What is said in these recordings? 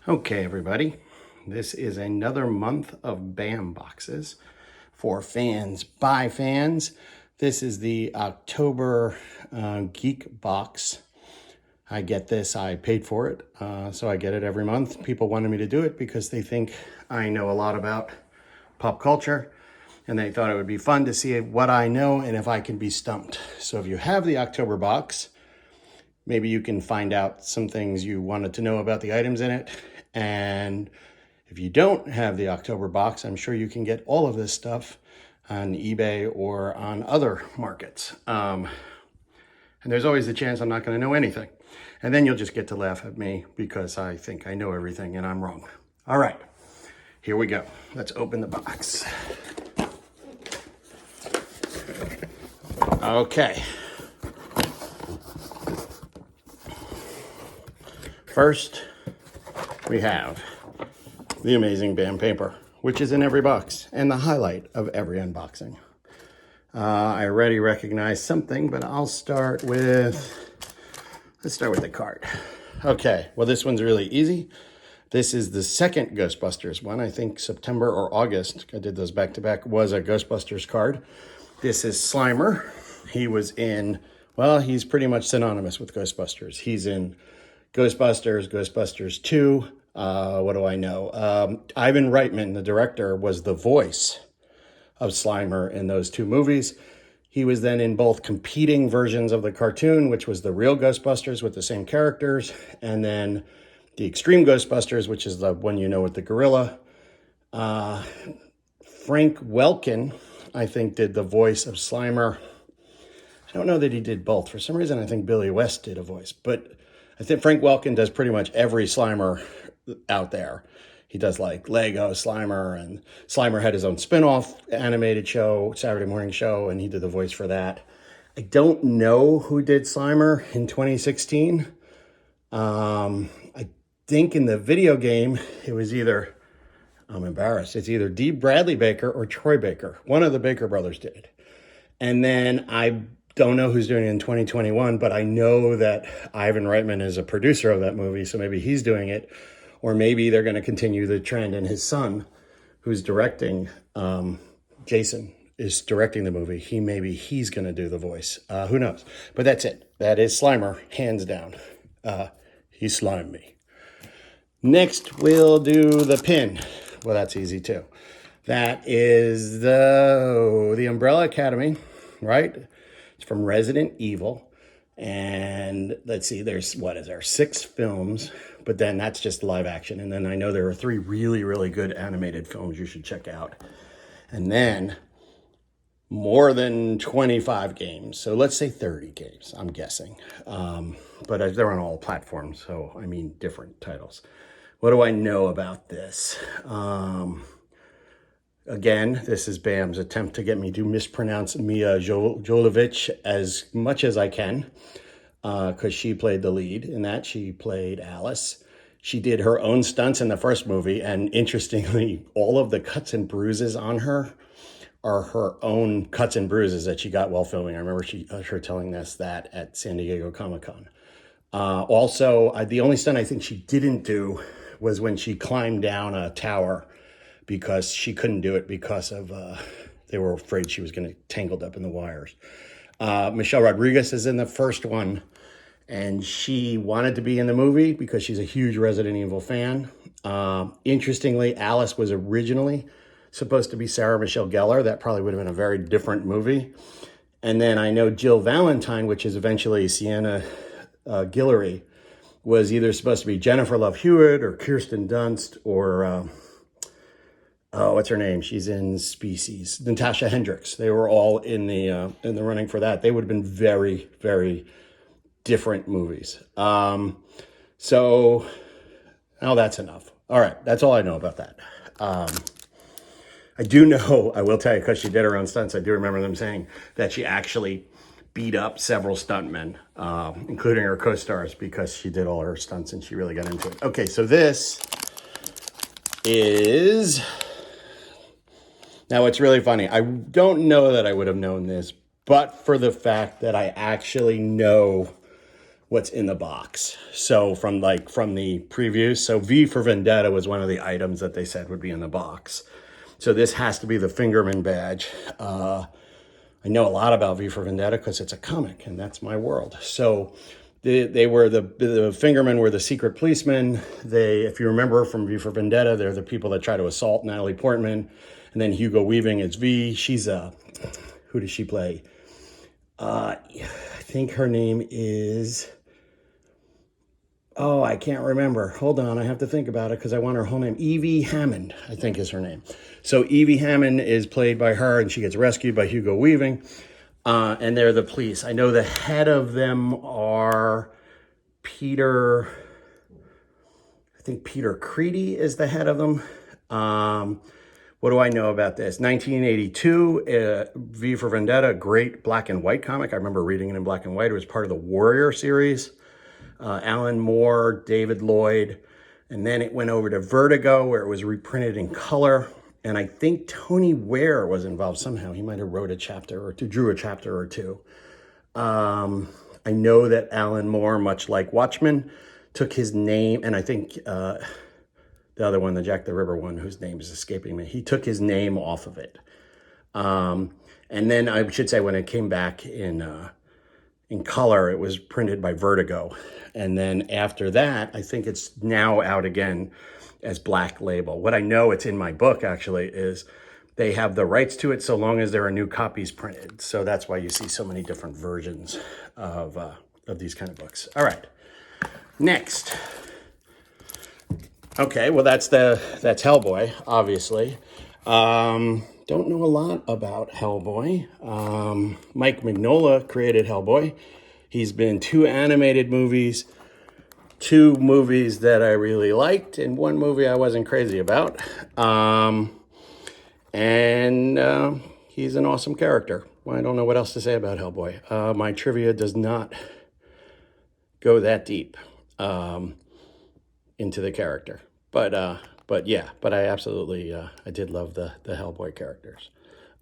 Okay, everybody, this is another month of BAM boxes for fans by fans. This is the October Geek box. I get this, I paid for it, so I get it every month. People wanted me to do it because they think I know a lot about pop culture, and they thought it would be fun to see what I know and if I can be stumped. So if you have the October box, maybe you can find out some things you wanted to know about the items in it. And if you don't have the October box, I'm sure you can get all of this stuff on eBay or on other markets. And there's always the chance I'm not going to know anything. And then you'll just get to laugh at me because I think I know everything and I'm wrong. All right, here we go. Let's open the box. Okay. First, we have the amazing BAM paper, which is in every box and the highlight of every unboxing. I already recognize something, but let's start with the card. Okay, well, this one's really easy. This is the second Ghostbusters one. I think September or August, I did those back to back, was a Ghostbusters card. This is Slimer. He was in, well, he's pretty much synonymous with Ghostbusters. He's in Ghostbusters, Ghostbusters 2, what do I know? Ivan Reitman, the director, was the voice of Slimer in those two movies. He was then in both competing versions of the cartoon, which was the real Ghostbusters with the same characters, and then the Extreme Ghostbusters, which is the one you know with the gorilla. Frank Welkin, I think, did the voice of Slimer. I don't know that he did both. For some reason, I think Billy West did a voice, but I think Frank Welkin does pretty much every Slimer out there. He does like Lego Slimer, and Slimer had his own spin-off animated show, Saturday morning show, and he did the voice for that. I don't know who did Slimer in 2016. I think in the video game, it was either, I'm embarrassed, it's either D. Bradley Baker or Troy Baker. One of the Baker brothers did it. And then I don't know who's doing it in 2021, but I know that Ivan Reitman is a producer of that movie, so maybe he's doing it. Or maybe they're going to continue the trend, and his son, who's directing, Jason, is directing the movie. He's going to do the voice. Who knows? But that's it. That is Slimer, hands down. He slimed me. Next, we'll do the pin. Well, that's easy too. That is the Umbrella Academy, right? It's from Resident Evil. And let's see, there's, 6 films, but then that's just live action. And then I know there are 3 really, really good animated films you should check out. And then more than 25 games. So let's say 30 games, I'm guessing. But they're on all platforms, so I mean different titles. What do I know about this? Again, this is BAM's attempt to get me to mispronounce Mia Jovovich as much as I can, because she played the lead in that. She played Alice. She did her own stunts in the first movie, and interestingly, all of the cuts and bruises on her are her own cuts and bruises that she got while filming. I remember her telling us that at San Diego Comic-Con. Also, the only stunt I think she didn't do was when she climbed down a tower, because she couldn't do it because of, they were afraid she was going to get tangled up in the wires. Michelle Rodriguez is in the first one, and she wanted to be in the movie because she's a huge Resident Evil fan. Interestingly, Alice was originally supposed to be Sarah Michelle Gellar. That probably would have been a very different movie. And then I know Jill Valentine, which is eventually Sienna Guillory, was either supposed to be Jennifer Love Hewitt or Kirsten Dunst or... what's her name? She's in Species. Natasha Hendricks. They were all in the running for that. They would have been very, very different movies. So now that's enough. All right, that's all I know about that. I do know, I will tell you, because she did her own stunts, I do remember them saying that she actually beat up several stuntmen, including her co-stars, because she did all her stunts and she really got into it. Okay, so this is... Now, it's really funny. I don't know that I would have known this, but for the fact that I actually know what's in the box. So from the previews, so V for Vendetta was one of the items that they said would be in the box. So this has to be the Fingerman Badge. I know a lot about V for Vendetta because it's a comic and that's my world. So they were the Fingermen were the secret policemen. If you remember from V for Vendetta, they're the people that try to assault Natalie Portman. And then Hugo Weaving is V. She's who does she play? I think her name is, I can't remember. Hold on, I have to think about it because I want her whole name. Evie Hammond, I think is her name. So Evie Hammond is played by her, and she gets rescued by Hugo Weaving, and they're the police. I know the head of them are Peter, I think Peter Creedy is the head of them. What do I know about this? 1982, V for Vendetta, great black and white comic. I remember reading it in black and white. It was part of the Warrior series. Alan Moore, David Lloyd, and then it went over to Vertigo where it was reprinted in color. And I think Tony Ware was involved somehow. He might have wrote a chapter or two, drew a chapter or two. I know that Alan Moore, much like Watchmen, took his name, and I think the other one, the Jack the Ripper one, whose name is escaping me, he took his name off of it. And then I should say when it came back in color, it was printed by Vertigo. And then after that, I think it's now out again as Black Label. What I know, it's in my book actually, is they have the rights to it so long as there are new copies printed. So that's why you see so many different versions of these kind of books. All right, next. Okay, well that's Hellboy, obviously. Don't know a lot about Hellboy. Mike Mignola created Hellboy. He's been 2 animated movies, 2 movies that I really liked, and 1 movie I wasn't crazy about. And he's an awesome character. Well, I don't know what else to say about Hellboy. My trivia does not go that deep into the character. But I absolutely, I did love the Hellboy characters.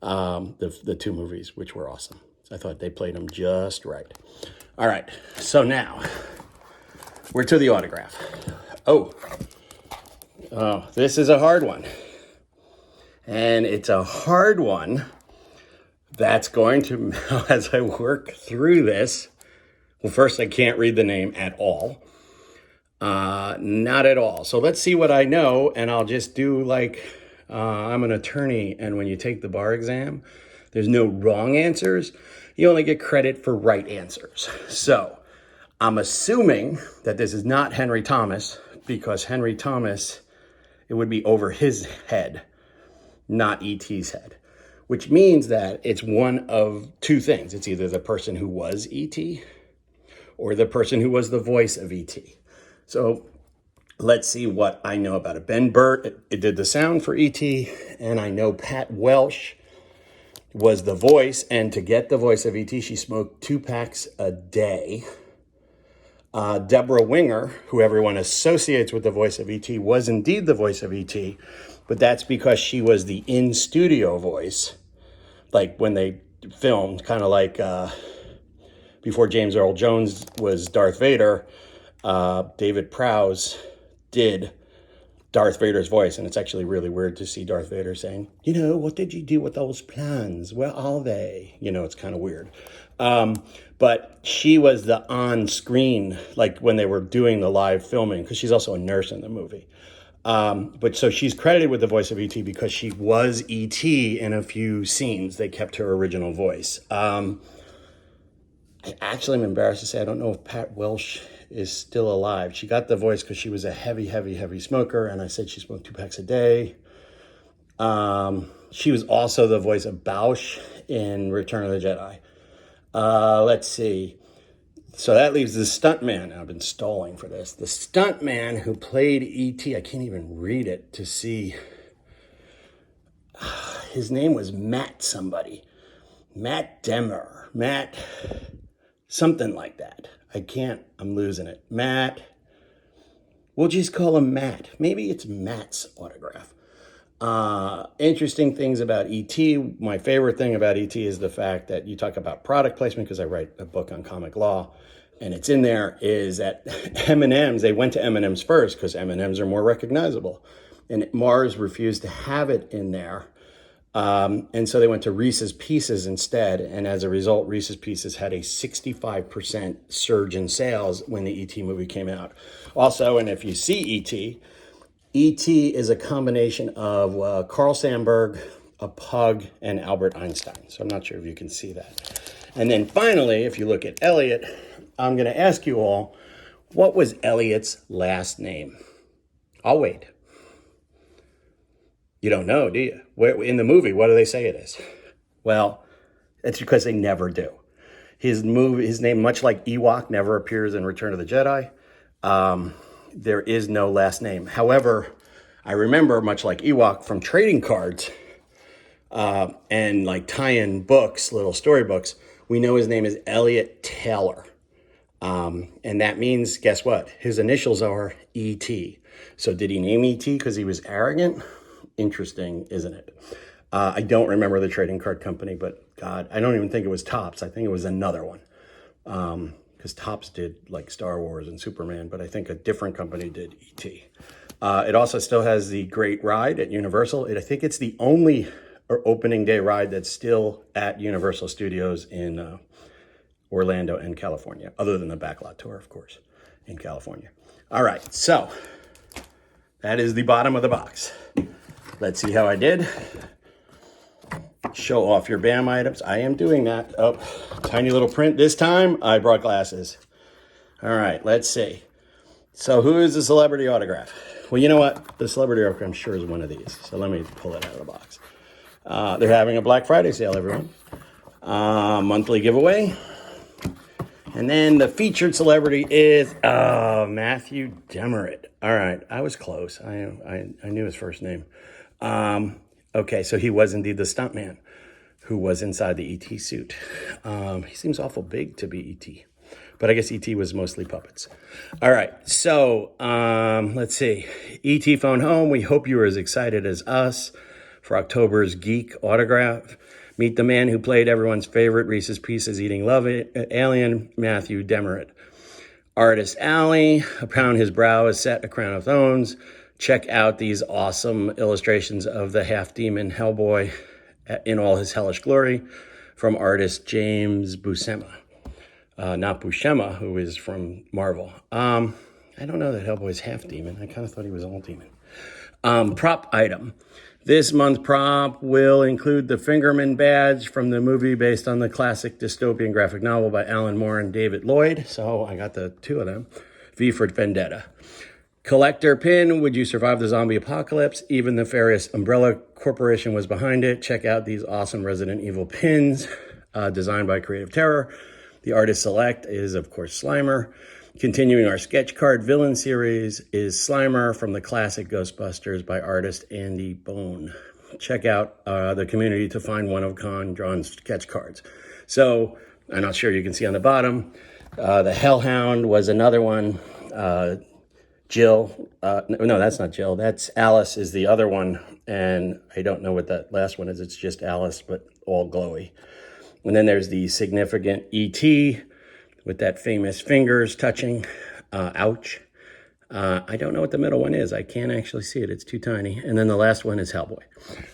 The 2 movies, which were awesome. I thought they played them just right. All right, so now we're to the autograph. Oh, this is a hard one. And it's a hard one that's going to, as I work through this, well, first, I can't read the name at all. Not at all. So let's see what I know, and I'll just do like I'm an attorney, and when you take the bar exam, there's no wrong answers. You only get credit for right answers. So I'm assuming that this is not Henry Thomas, because Henry Thomas, it would be over his head, not E.T.'s head, which means that it's one of 2 things. It's either the person who was E.T. or the person who was the voice of E.T. So let's see what I know about it. Ben Burt, it did the sound for E.T., and I know Pat Welsh was the voice, and to get the voice of E.T., she smoked 2 packs a day. Deborah Winger, who everyone associates with the voice of E.T., was indeed the voice of E.T., but that's because she was the in-studio voice, like when they filmed, kind of like before James Earl Jones was Darth Vader, David Prowse did Darth Vader's voice, and it's actually really weird to see Darth Vader saying, what did you do with those plans? Where are they? It's kind of weird. But she was the on-screen, like when they were doing the live filming, because she's also a nurse in the movie. But so she's credited with the voice of E.T. because she was E.T. in a few scenes. They kept her original voice. I actually am embarrassed to say I don't know if Pat Welsh is still alive. She got the voice because she was a heavy smoker, and I said she smoked 2 packs a day. She was also the voice of Bausch in Return of the Jedi. Let's see. So that leaves the stuntman. I've been stalling for this. The stuntman who played E.T., I can't even read it to see. His name was Matt somebody. Matt Demmer. Matt something like that. I'm losing it. Matt. We'll just call him Matt. Maybe it's Matt's autograph. Interesting things about E.T. My favorite thing about E.T. is the fact that you talk about product placement, because I write a book on comic law. and it's in there, is that M&M's, they went to M&M's first because M&M's are more recognizable. And Mars refused to have it in there. And so they went to Reese's Pieces instead. And as a result, Reese's Pieces had a 65% surge in sales when the E.T. movie came out. Also, and if you see E.T., E.T. is a combination of Carl Sandburg, a pug, and Albert Einstein. So I'm not sure if you can see that. And then finally, if you look at Elliot, I'm going to ask you all, what was Elliot's last name? I'll wait. You don't know, do you? In the movie, what do they say it is? Well, it's because they never do. His name, much like Ewok, never appears in Return of the Jedi. There is no last name. However, I remember, much like Ewok, from trading cards and like tie-in books, little storybooks, we know his name is Elliot Taylor. And that means, guess what? His initials are E.T. So did he name E.T. because he was arrogant? Interesting, isn't it? I don't remember the trading card company, but God, I don't even think it was Topps. I think it was another one. Because Topps did like Star Wars and Superman, but I think a different company did E.T. It also still has the Great Ride at Universal. I think it's the only opening day ride that's still at Universal Studios in Orlando and California, other than the backlot tour, of course, in California. All right, so that is the bottom of the box. Let's see how I did. Show off your BAM items. I am doing that. Oh, tiny little print. This time, I brought glasses. All right, let's see. So who is the celebrity autograph? Well, you know what? The celebrity autograph, I'm sure, is one of these. So let me pull it out of the box. They're having a Black Friday sale, everyone. Monthly giveaway. And then the featured celebrity is Matthew Demerit. All right, I was close. I knew his first name. Okay, so he was indeed the stuntman who was inside the E.T. suit. He seems awful big to be E.T., but I guess E.T. was mostly puppets. All right, so let's see. E.T. phone home. We hope you are as excited as us for October's Geek autograph. Meet the man who played everyone's favorite Reese's Pieces eating love alien, Matthew Demerit. Artist Alley, upon his brow is set a crown of thorns. Check out these awesome illustrations of the half-demon Hellboy in all his hellish glory from artist James Buscema. Not Buscema, who is from Marvel. I don't know that Hellboy's half-demon. I kind of thought he was all demon. Prop item. This month's prop will include the Fingerman Badge from the movie based on the classic dystopian graphic novel by Alan Moore and David Lloyd. So I got the two of them. V for Vendetta. Collector pin, would you survive the zombie apocalypse? Even the nefarious Umbrella Corporation was behind it. Check out these awesome Resident Evil pins designed by Creative Terror. The artist select is, of course, Slimer. Continuing our sketch card villain series is Slimer from the classic Ghostbusters by artist Andy Bone. Check out the community to find one-of-a-kind drawn sketch cards. So I'm not sure you can see on the bottom. The Hellhound was another one. Jill, no, that's not Jill. That's Alice is the other one. And I don't know what that last one is. It's just Alice, but all glowy. And then there's the significant E.T., with that famous fingers touching. Ouch. I don't know what the middle one is. I can't actually see it. It's too tiny. And then the last one is Hellboy.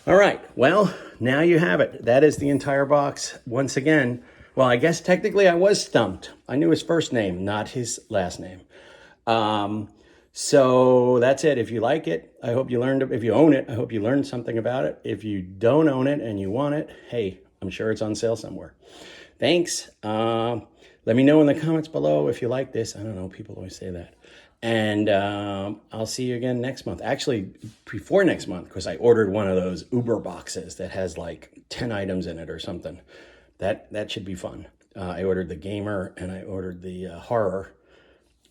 All right. Well, now you have it. That is the entire box. Once again, well, I guess technically I was stumped. I knew his first name, not his last name. So that's it. If you like it, I hope you learned. If you own it, I hope you learned something about it. If you don't own it and you want it, hey, I'm sure it's on sale somewhere. Thanks. Let me know in the comments below if you like this. I don't know. People always say that. And I'll see you again next month. Actually, before next month, because I ordered one of those Uber boxes that has like 10 items in it or something. That should be fun. I ordered the gamer and I ordered the horror.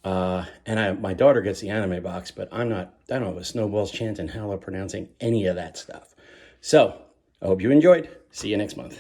And my daughter gets the anime box, but I don't have a snowball's chance in hell of pronouncing any of that stuff. So I hope you enjoyed. See you next month.